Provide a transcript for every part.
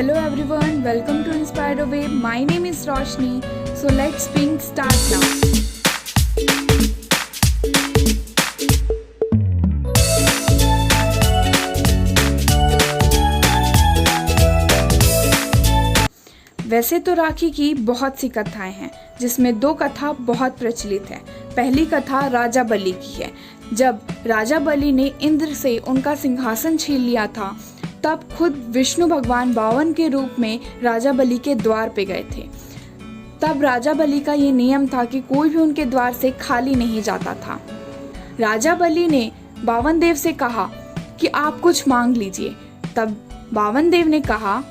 Hello everyone, welcome to Inspired Away. My name is Roshni. So let's start now. वैसे तो राखी की बहुत सी कथाएं हैं, जिसमें दो कथा बहुत प्रचलित है। पहली कथा राजा बलि की है। जब राजा बलि ने इंद्र से उनका सिंहासन छीन लिया था, तब खुद विष्णु भगवान बावन के रूप में राजा बलि के द्वार पे गए थे। तब राजा बलि का ये नियम था कि कोई भी उनके द्वार से खाली नहीं जाता था। राजा बलि ने बावन देव से कहा कि आप कुछ मांग लीजिए। तब बावन देव ने कहा,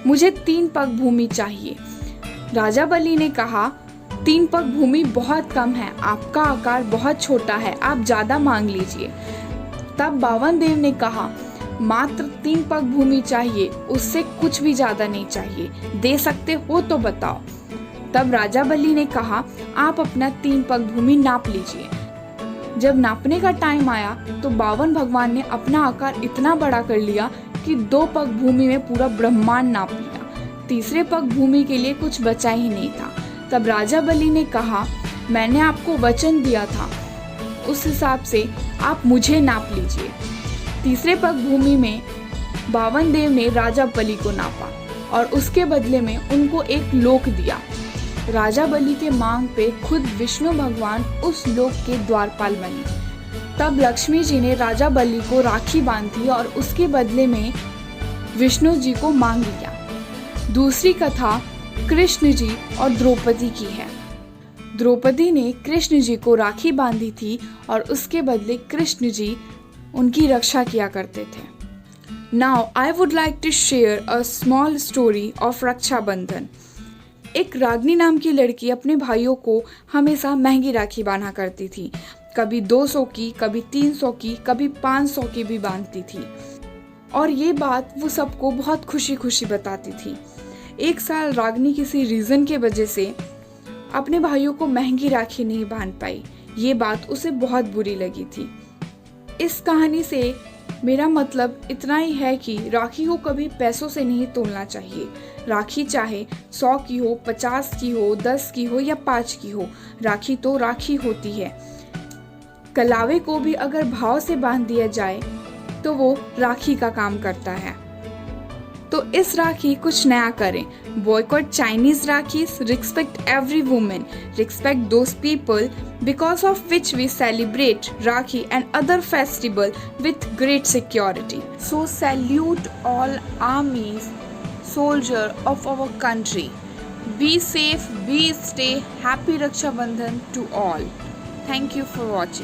मुझे 3 पग भूमि चाहिए। राजा बलि ने कहा, 3 पग भूमि बहुत कम है, आपका आकार बहुत छोटा है, आप ज्यादा मांग लीजिए। तब बावन देव ने कहा, मात्र 3 पग भूमि चाहिए, उससे कुछ भी ज्यादा नहीं चाहिए, दे सकते हो तो बताओ। तब राजा बलि ने कहा, आप अपना 3 पग भूमि नाप लीजिए। जब नापने का टाइम आया तो बावन भगवान ने अपना आकार इतना बड़ा कर लिया कि 2 पग भूमि में पूरा ब्रह्मांड नाप लिया। तीसरे पग भूमि के लिए कुछ बचा ही नहीं था। तब राजा बलि ने कहा, मैंने आपको वचन दिया था, उस हिसाब से आप मुझे नाप लीजिए। तीसरे पग भूमि में बावन देव ने राजा बलि को नापा और उसके बदले में उनको एक लोक दिया। राजा बलि के मांग पे खुद विष्णु भगवान उस लोक के द्वारपाल बने। तब लक्ष्मी जी ने राजा बलि को राखी बांधी और उसके बदले में विष्णु जी को मांग लिया। दूसरी कथा कृष्ण जी और द्रौपदी की है। द्रौपदी ने कृष्ण जी को राखी बांधी थी और उसके बदले कृष्ण जी उनकी रक्षा किया करते थे। Now I would like to share a small story of Rakshabandhan. एक रागनी नाम की लड़की अपने भाइयों को हमेशा महंगी राखी बांधा करती थी। कभी 200 की, कभी 300 की, कभी 500 की भी बांधती थी और ये बात वो सबको बहुत खुशी खुशी बताती थी। एक साल रागनी किसी रीज़न के वजह से अपने भाइयों को महंगी राखी नहीं बांध पाई। ये बात उसे बहुत बुरी लगी थी। इस कहानी से मेरा मतलब इतना ही है कि राखी को कभी पैसों से नहीं तोलना चाहिए। राखी चाहे 100 की हो, 50 की हो, 10 की हो या 5 की हो, राखी तो राखी होती है। कलावे को भी अगर भाव से बांध दिया जाए तो वो राखी का काम करता है। तो इस राखी कुछ नया करें। Boycott Chinese rakhis, respect every women, respect those people because of which we celebrate Rakhi and other festival with great security. So salute all armies, soldier of our country. Be safe, be stay, happy Raksha Bandhan to all. Thank you for watching.